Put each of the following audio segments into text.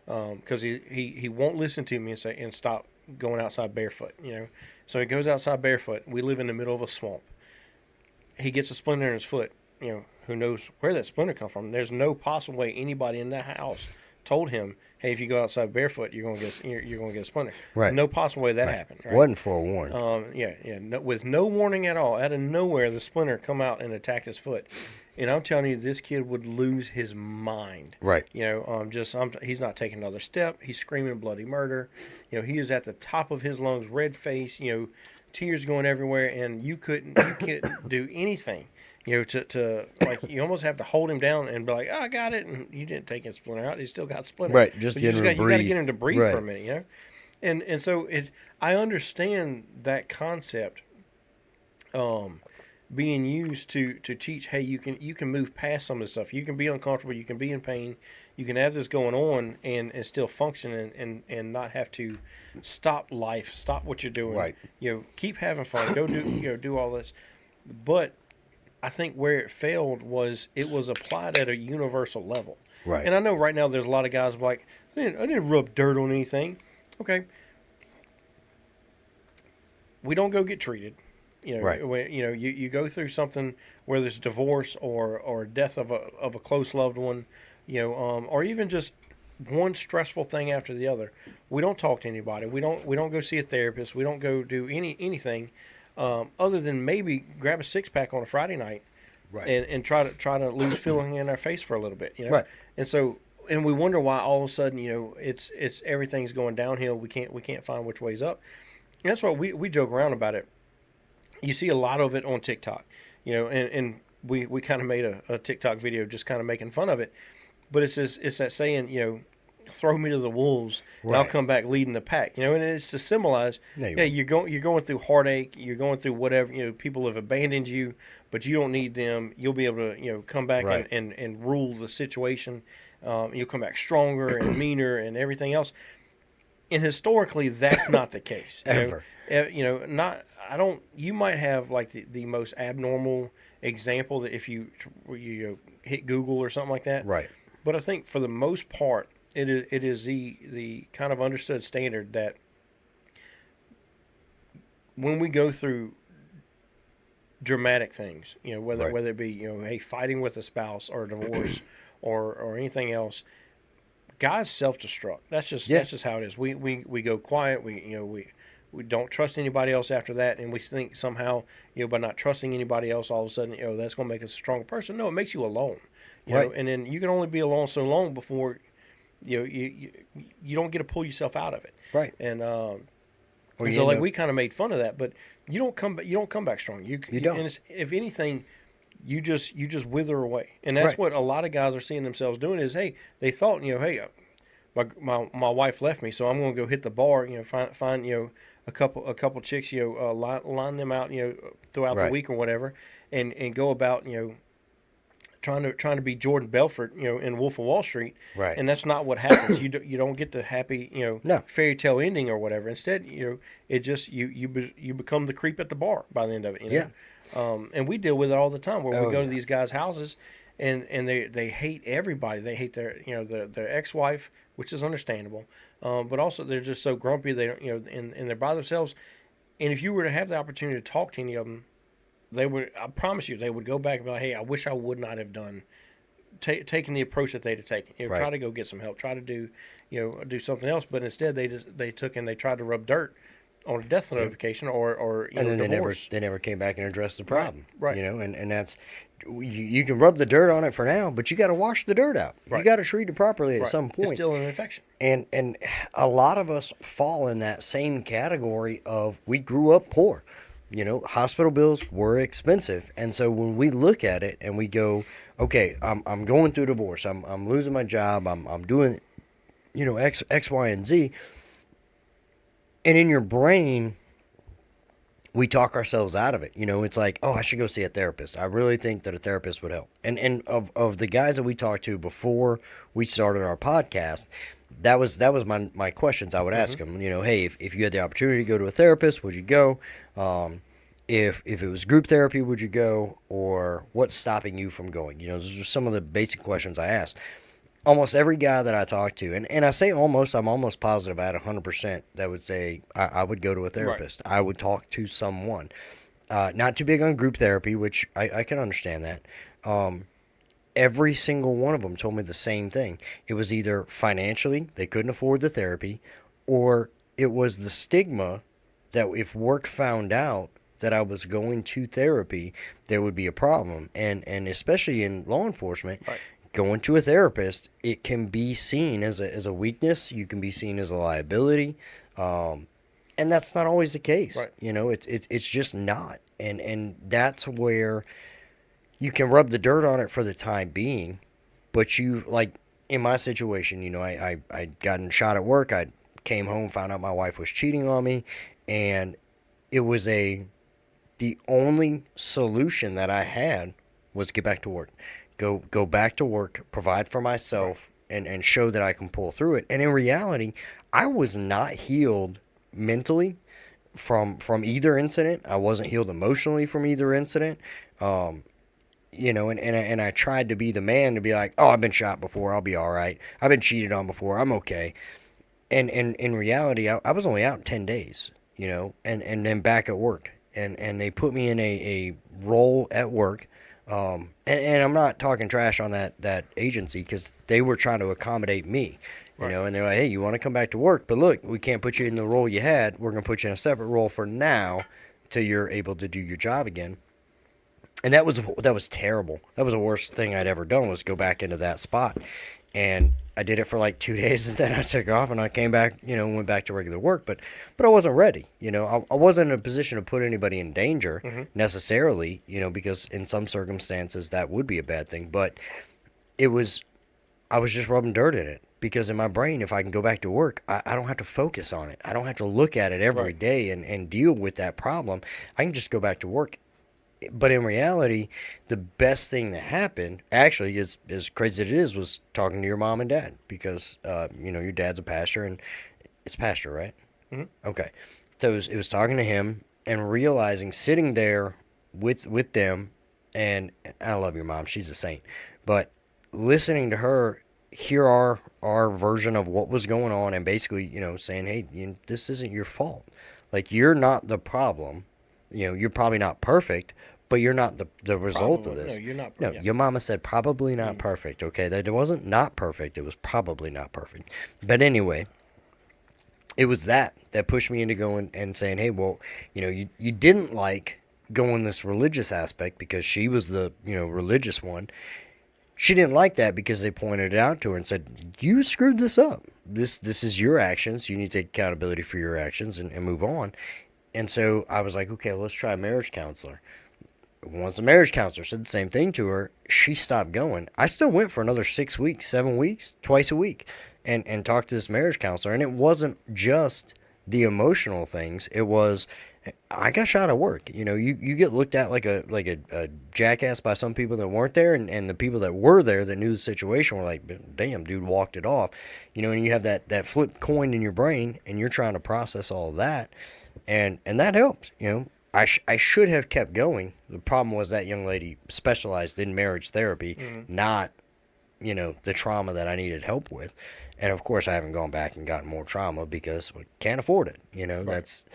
because he won't listen to me and stop going outside barefoot. So he goes outside barefoot. We live in the middle of a swamp. He gets a splinter in his foot. Who knows where that splinter come from? There's no possible way anybody in that house told him, "Hey, if you go outside barefoot, you're gonna get a splinter." Right. No possible way that happened. Right? Wasn't forewarned. Yeah. No, with no warning at all, out of nowhere, the splinter come out and attack his foot. And I'm telling you, this kid would lose his mind. Right. He's not taking another step. He's screaming bloody murder. He is at the top of his lungs, red face. Tears going everywhere, and you couldn't do anything. To like, you almost have to hold him down and be like, "Oh, I got it," and you didn't take his splinter out. He still got splinter. Right. Just you get him to you got breathe. to get him to breathe Right. for a minute. And so I understand that concept. Being used to teach, hey, you can move past some of this stuff. You can be uncomfortable. You can be in pain. You can have this going on and still function and not have to stop life, stop what you're doing. Right. Keep having fun. Go do all this. But I think where it failed was it was applied at a universal level. Right. And I know right now there's a lot of guys like, I didn't rub dirt on anything. Okay. We don't go get treated. Right. When, you go through something, whether it's divorce or death of a close loved one, or even just one stressful thing after the other. We don't talk to anybody. We don't go see a therapist. We don't go do anything other than maybe grab a 6-pack on a Friday night, Right. and try to lose feeling in our face for a little bit. Right. And we wonder why all of a sudden it's everything's going downhill. We can't find which way's up. And that's why we joke around about it. You see a lot of it on TikTok, and we kind of made a TikTok video just kind of making fun of it. But it's that saying, throw me to the wolves, and I'll come back leading the pack. And it's to symbolize, you're going through heartache, you're going through whatever. People have abandoned you, but you don't need them. You'll be able to come back Right. and rule the situation. You'll come back stronger and meaner and everything else. And historically, that's not the case. Ever. Not. I don't. You might have like the most abnormal example that if you hit Google or something like that. Right. But I think for the most part, it is the kind of understood standard that when we go through dramatic things, whether Right. whether it be hey, fighting with a spouse or a divorce or anything else, guys self-destruct. That's just how it is. We go quiet. We don't trust anybody else after that, and we think somehow, by not trusting anybody else, all of a sudden, that's going to make us a stronger person. No, it makes you alone. Right. And then you can only be alone so long before, you don't get to pull yourself out of it. Right. And Or you so end like up- we kind of made fun of that, but you don't come back strong. You don't. And if anything, you just wither away, and that's Right. what a lot of guys are seeing themselves doing. Is hey, they thought hey. My wife left me, so I'm going to go hit the bar. Find a couple chicks. Line them out. Throughout Right. the week or whatever, and go about trying to be Jordan Belfort in Wolf of Wall Street. Right. And that's not what happens. You don't get the happy No. fairy tale ending or whatever. Instead, it just you become the creep at the bar by the end of it. Yeah. And we deal with it all the time where Oh, we go yeah. to these guys' houses. And they hate everybody. They hate their ex-wife, which is understandable. But also they're just so grumpy. They don't and they're by themselves. And if you were to have the opportunity to talk to any of them, they would. I promise you, they would go back and be like, "Hey, I wish I would not have done taken the approach that they'd have taken. Right. Try to go get some help. Try to do do something else. But instead, they took and they tried to rub dirt on a death notification or and then divorce. they never came back and addressed the problem. Right. And that's you can rub the dirt on it for now, but you got to wash the dirt out. Right. You got to treat it properly at Right. some point. It's still an infection. And a lot of us fall in that same category of we grew up poor. Hospital bills were expensive, and so when we look at it and we go, okay, I'm going through a divorce, I'm losing my job, I'm doing, X, Y, and Z, and in your brain, we talk ourselves out of it. It's like, oh, I should go see a therapist. I really think that a therapist would help. And of the guys that we talked to before we started our podcast, that was my questions I would ask them. Hey, if you had the opportunity to go to a therapist, would you go? If it was group therapy, would you go? Or what's stopping you from going? Those are some of the basic questions I asked. almost every guy that I talk to, and I say almost, I'm almost positive I had 100% that would say I would go to a Right. therapist. I would talk to someone. Not too big on group therapy, which I can understand that. Every single one of them told me the same thing. It was either financially, they couldn't afford the therapy, or it was the stigma that if work found out that I was going to therapy, there would be a problem. And especially in law enforcement, Right. going to a therapist, it can be seen as a weakness. You can be seen as a liability. And that's not always the case. Right. It's just not. And that's where you can rub the dirt on it for the time being, but you like in my situation, I'd gotten shot at work. I came home, found out my wife was cheating on me, and it was the only solution that I had was get back to work. Go back to work, provide for Right. myself and show that I can pull through it. And in reality, I was not healed mentally from either incident. I wasn't healed emotionally from either incident. Um, and I tried to be the man to be like, oh, I've been shot before, I'll be all right. I've been cheated on before, I'm okay. And in reality, I was only out 10 days, and then back at work. And they put me in a role at work. And I'm not talking trash on that agency because they were trying to accommodate me, Right. and they're like, hey, you want to come back to work, but look, we can't put you in the role you had. We're going to put you in a separate role for now till you're able to do your job again. And that was terrible. That was the worst thing I'd ever done was go back into that spot, and I did it for like 2 days, and then I took off and I came back, went back to regular work. But I wasn't ready. I wasn't in a position to put anybody in danger Mm-hmm. necessarily. Because in some circumstances that would be a bad thing. But it was I was just rubbing dirt in it because in my brain, if I can go back to work, I don't have to focus on it. I don't have to look at it every Right. day and deal with that problem. I can just go back to work. But in reality, the best thing that happened, actually, as crazy as it is, was talking to your mom and dad because, your dad's a pastor and it's pastor, right? Mm-hmm. Okay. So it was talking to him and realizing, sitting there with them, and I love your mom, she's a saint, but listening to her hear our version of what was going on and basically, saying, hey, this isn't your fault. Like, you're not the problem. You're probably not perfect, but you're not the result of Probably. No, this. you're not. No, Yeah. your mama said probably not Mm. perfect, okay? That it wasn't not perfect, it was probably not perfect. But anyway, it was that pushed me into going and saying, hey, well, you didn't like going this religious aspect because she was the, religious one. She didn't like that because they pointed it out to her and said, you screwed this up. This is your actions. You need to take accountability for your actions and move on. And so I was like, okay, well, let's try a marriage counselor. Once the marriage counselor said the same thing to her, she stopped going. I still went for another 6 weeks, 7 weeks, twice a week, and talked to this marriage counselor. And it wasn't just the emotional things. It was, I got shot at work. You get looked at like a jackass by some people that weren't there, and the people that were there that knew the situation were like, damn, dude walked it off. And you have that flip coin in your brain, and you're trying to process all of that, and that helped. I should have kept going. The problem was that young lady specialized in marriage therapy, Mm-hmm. not, the trauma that I needed help with. And of course, I haven't gone back and gotten more trauma because we can't afford it. Right. That's,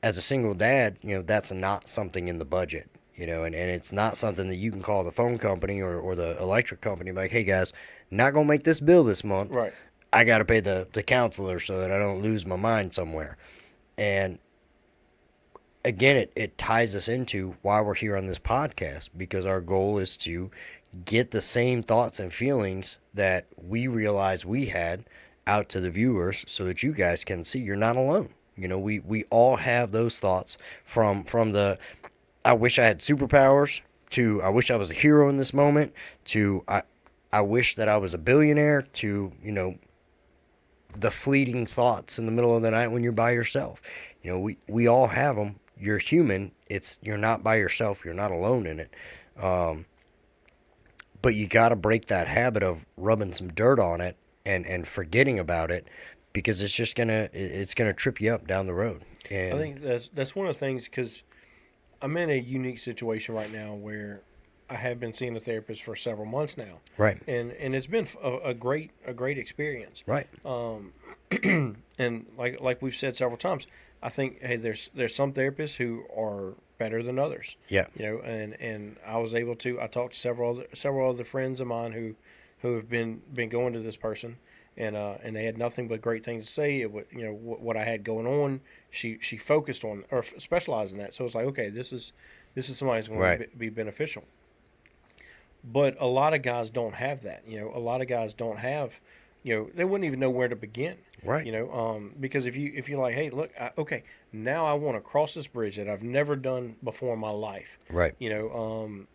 as a single dad, that's not something in the budget, and it's not something that you can call the phone company or the electric company like, hey guys, not going to make this bill this month. Right. I got to pay the counselor so that I don't lose my mind somewhere. And again, it ties us into why we're here on this podcast, because our goal is to get the same thoughts and feelings that we realize we had out to the viewers so that you guys can see you're not alone. We all have those thoughts from the I wish I had superpowers to I wish I was a hero in this moment to I wish that I was a billionaire to, the fleeting thoughts in the middle of the night when you're by yourself. We all have them. You're human. You're not by yourself. You're not alone in it. But you got to break that habit of rubbing some dirt on it and forgetting about it, because it's gonna trip you up down the road. I And think that's one of the things because I'm in a unique situation right now where I have been seeing a therapist for several months now, Right. and it's been a great experience. Right. And like we've said several times, I think, hey, there's some therapists who are better than others. Yeah. And I was able to, I talked to several other friends of mine who have been going to this person, and they had nothing but great things to say. It would, what I had going on. She focused on or specialized in that. So it's like, okay, this is somebody who's going Right. to be beneficial. But a lot of guys don't have that. A lot of guys don't have, they wouldn't even know where to begin. Right. Because if you're like, hey, look, okay, now I want to cross this bridge that I've never done before in my life. Right. You don't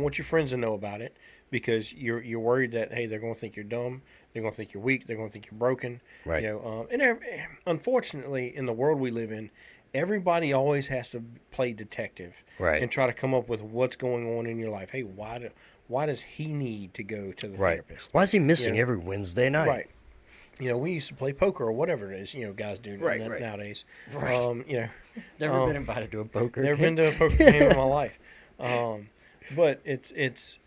want your friends to know about it because you're worried that, hey, they're going to think you're dumb, they're going to think you're weak, they're going to think you're broken. Right. Unfortunately, in the world we live in, everybody always has to play detective, Right. and try to come up with what's going on in your life. Hey, why does he need to go to the Right. therapist? Why is he missing Yeah. every Wednesday night? Right. We used to play poker or whatever it is, guys do Right, right. nowadays. Right. Never been invited to a poker Never game. been to a poker game in my life. But it's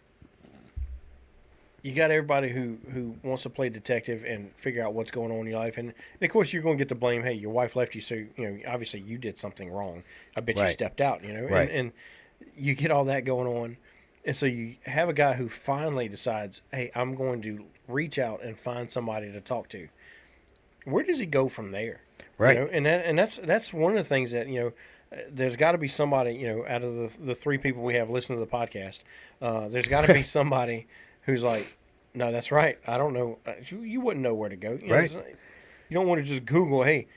you got everybody who wants to play detective and figure out what's going on in your life, and of course you're going to get the blame. Hey, your wife left you, so obviously you did something wrong. I bet you Right. stepped out. Right. And you get all that going on, and so you have a guy who finally decides, hey, I'm going to reach out and find somebody to talk to. Where does he go from there? Right. And that's one of the things that there's got to be somebody out of the three people we have listening to the podcast. There's got to be somebody who's like, no, that's right. I don't know. You wouldn't know where to go. Right. You don't want to just Google, hey,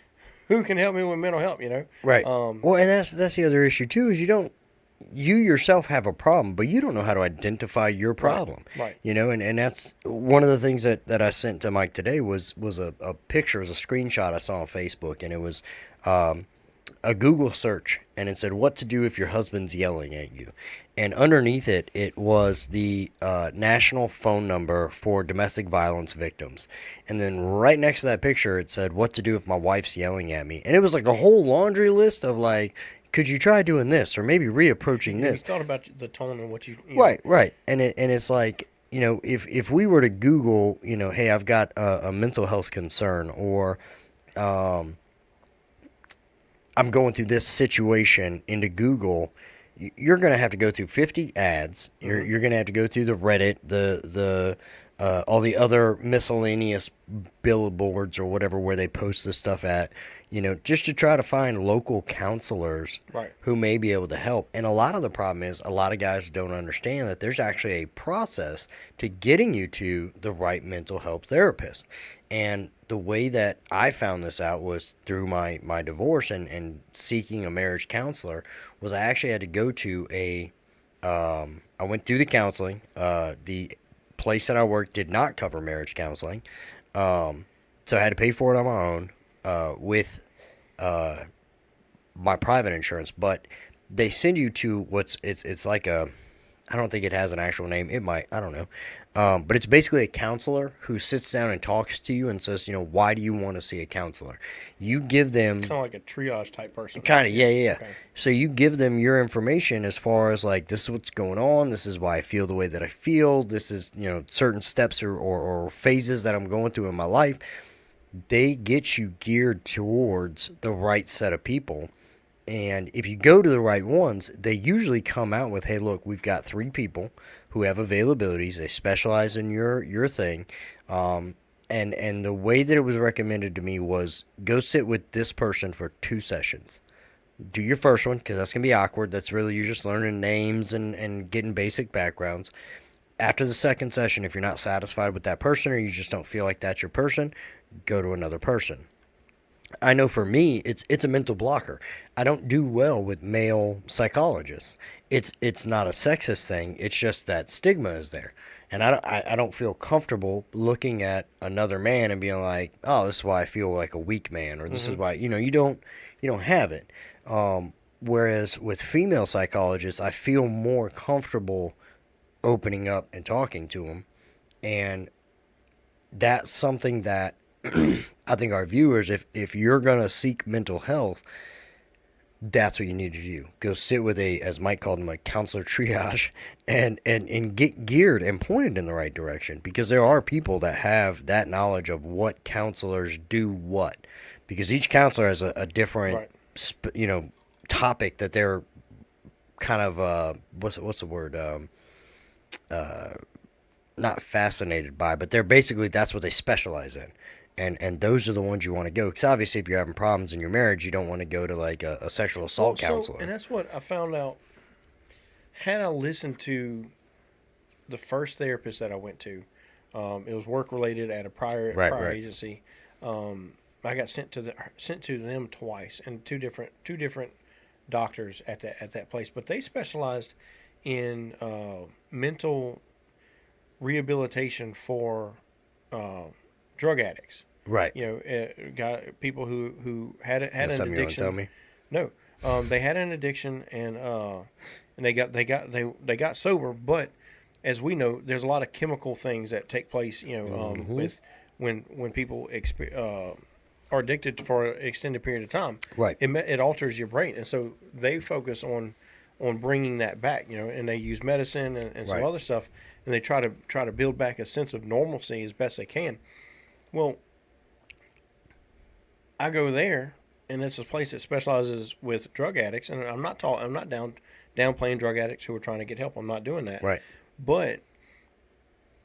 who can help me with mental health? Right. Well, and that's the other issue too, is you yourself have a problem, but you don't know how to identify your problem. Right. And that's one of the things that I sent to Mike today was a picture, was a screenshot I saw on Facebook, and it was a Google search, and it said what to do if your husband's yelling at you. And underneath it was the national phone number for domestic violence victims. And then right next to that picture, it said what to do if my wife's yelling at me. And it was like a whole laundry list of like, could you try doing this or maybe reapproaching You this? thought about the tone and what you Right, right. And it's like, if we were to Google, hey, I've got a mental health concern, or I'm going through this situation into Google, you're going to have to go through 50 ads. You're going to have to go through the Reddit, the all the other miscellaneous billboards or whatever where they post this stuff at, just to try to find local counselors Right. who may be able to help. And a lot of the problem is a lot of guys don't understand that there's actually a process to getting you to the right mental health therapist. And the way that I found this out was through my divorce and seeking a marriage counselor. Was I actually had to go to I went through the counseling. The place that I worked did not cover marriage counseling. So I had to pay for it on my own with my private insurance. But they send you to it's like I don't think it has an actual name. It might. I don't know. But it's basically a counselor who sits down and talks to you and says, why do you want to see a counselor? You give them kind of like a triage type person. kind of, yeah. Okay. So you give them your information as far as like, this is what's going on. This is why I feel the way that I feel. This is, certain steps or phases that I'm going through in my life. They get you geared towards the right set of people. And if you go to the right ones, they usually come out with, hey, look, we've got 3 people who have availabilities. They specialize in your thing. And the way that it was recommended to me was go sit with this person for 2 sessions. Do your first one, because that's going to be awkward. That's really, you're just learning names and getting basic backgrounds. After the second session, if you're not satisfied with that person or you just don't feel like that's your person, go to another person. I know for me, it's a mental blocker. I don't do well with male psychologists. It's not a sexist thing. It's just that stigma is there, and I don't feel comfortable looking at another man and being like, oh, this is why I feel like a weak man, or this is why you don't have it. Whereas with female psychologists, I feel more comfortable opening up and talking to them, and that's something that I think our viewers, if you're going to seek mental health, That's what you need to do. Go sit with a, as Mike called him, a counselor triage, and get geared and pointed in the right direction. Because there are people that have that knowledge of what counselors do what. Because each counselor has a different, Right. topic that they're kind of what's the word, not fascinated by, but they're basically, that's what they specialize in. And those are the ones you want to go, because obviously if you're having problems in your marriage, you don't want to go to like a sexual Well, assault and counselor. that's what I found out. Had I listened to the first therapist that I went to, it was work related at a Right, prior right, agency. I got sent to them twice, and two different doctors at that place. But they specialized in mental rehabilitation for uh, drug addicts. right. You know, people who had That's an something you want to tell addiction. me? No, they had an addiction, and they got sober. But as we know, there's a lot of chemical things that take place. You know, Mm-hmm. with when people are addicted for an extended period of time, Right, it alters your brain, and so they focus on bringing that back. You know, and they use medicine and some right. other stuff, and they try to build back a sense of normalcy as best they can. Well, I go there, and it's a place that specializes with drug addicts. And I'm not downplaying drug addicts who are trying to get help. I'm not doing that. Right, But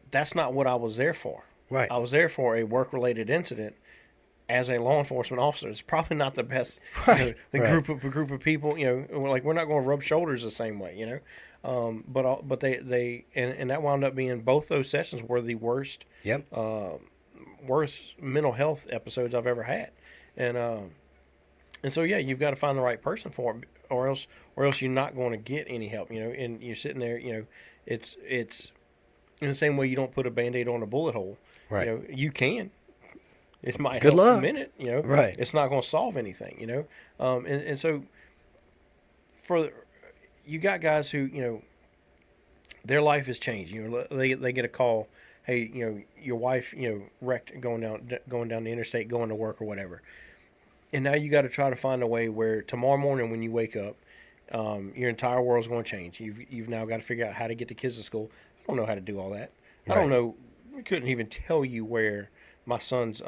that's not what I was there for. right, I was there for a work related incident as a law enforcement officer. It's probably not the best. right, The right. group of people. You know, like we're not going to rub shoulders the same way. You know, but they and that wound up being, both those sessions were the Yep. worst mental health episodes I've ever had, and and so yeah, you've got to find the right person for it, or else you're not going to get any help. You know, and you're sitting there. You know, it's in the same way you don't put a band-aid on a bullet hole. You Right. know, you can. It might Good help a luck. minute. You know, Right. it's not going to solve anything. You know, and so for you got guys who, you know, their life has changed. You know, they get a call. Hey, you know, your wife, you know, wrecked going down the interstate, going to work or whatever. And now you got to try to find a way where tomorrow morning when you wake up, your entire world's going to change. You've now got to figure out how to get the kids to school. I don't know how to do all that. I don't Right. know. I couldn't even tell you where my son's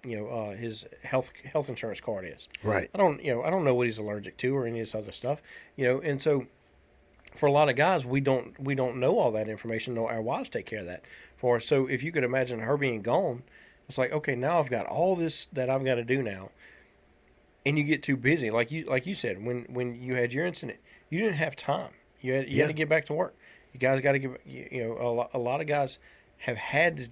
his health insurance card is. Right. I don't know what he's allergic to or any of this other stuff. You know, and so for a lot of guys, we don't know all that information. No, our wives take care of that for us. So if you could imagine her being gone, it's like, okay, now I've got all this that I've got to do now, and you get too busy. Like you said, when you had your incident, you didn't have time. You had Yeah. to get back to work. You guys got to get, you know, a lot of guys have had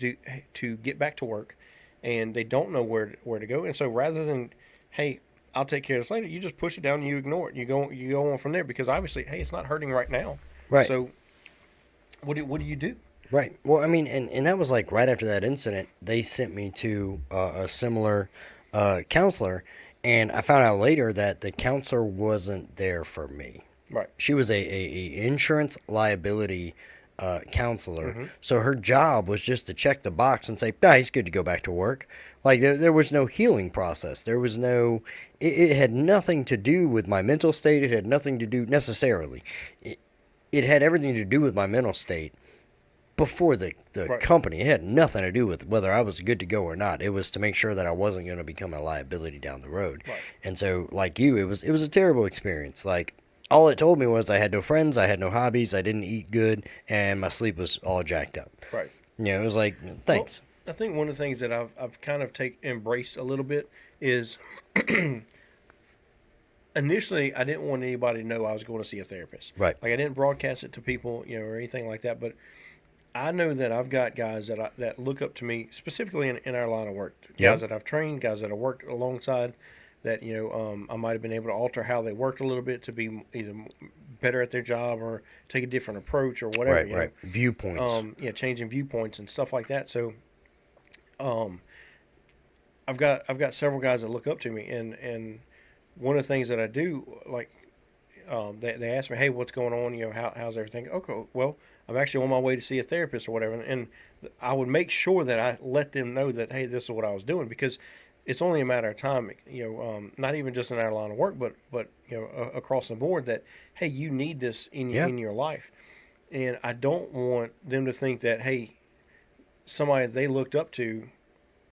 to get back to work, and they don't know where to go. And so rather than, hey, I'll take care of this later, you just push it down and you ignore it. You go on from there, because obviously, hey, it's not hurting right now. Right. So what do you do? Right. Well, I mean, and that was like right after that incident, they sent me to a similar counselor, and I found out later that the counselor wasn't there for me. Right. She was a insurance liability counselor, Mm-hmm. so her job was just to check the box and say, "Nah, he's good to go back to work." Like there was no healing process. There was no. It had nothing to do with my mental state. It had nothing to do necessarily. It had everything to do with my mental state before the Right. company. It had nothing to do with whether I was good to go or not. It was to make sure that I wasn't going to become a liability down the road. Right. And so, like you, it was a terrible experience. Like all it told me was I had no friends, I had no hobbies, I didn't eat good, and my sleep was all jacked up. Right. You know, it was like, Well, thanks. I think one of the things that I've kind of embraced a little bit is, initially I didn't want anybody to know I was going to see a therapist. Right. Like I didn't broadcast it to people, you know, or anything like that. But I know that I've got guys that look up to me, specifically in our line of work. Yep. Guys that I've trained, guys that I've worked alongside, that, you know, I might have been able to alter how they worked a little bit to be either better at their job or take a different approach or whatever. Right, you right. Viewpoints. Yeah, changing viewpoints and stuff like that. So, I've got several guys that look up to me, and one of the things that I do, like, they ask me, hey, what's going on? You know, how's everything? Okay, well, I'm actually on my way to see a therapist or whatever, and I would make sure that I let them know that, hey, this is what I was doing, because it's only a matter of time. Not even just in our line of work, but across the board that hey, you need this Yeah. in your life, and I don't want them to think that hey, somebody they looked up to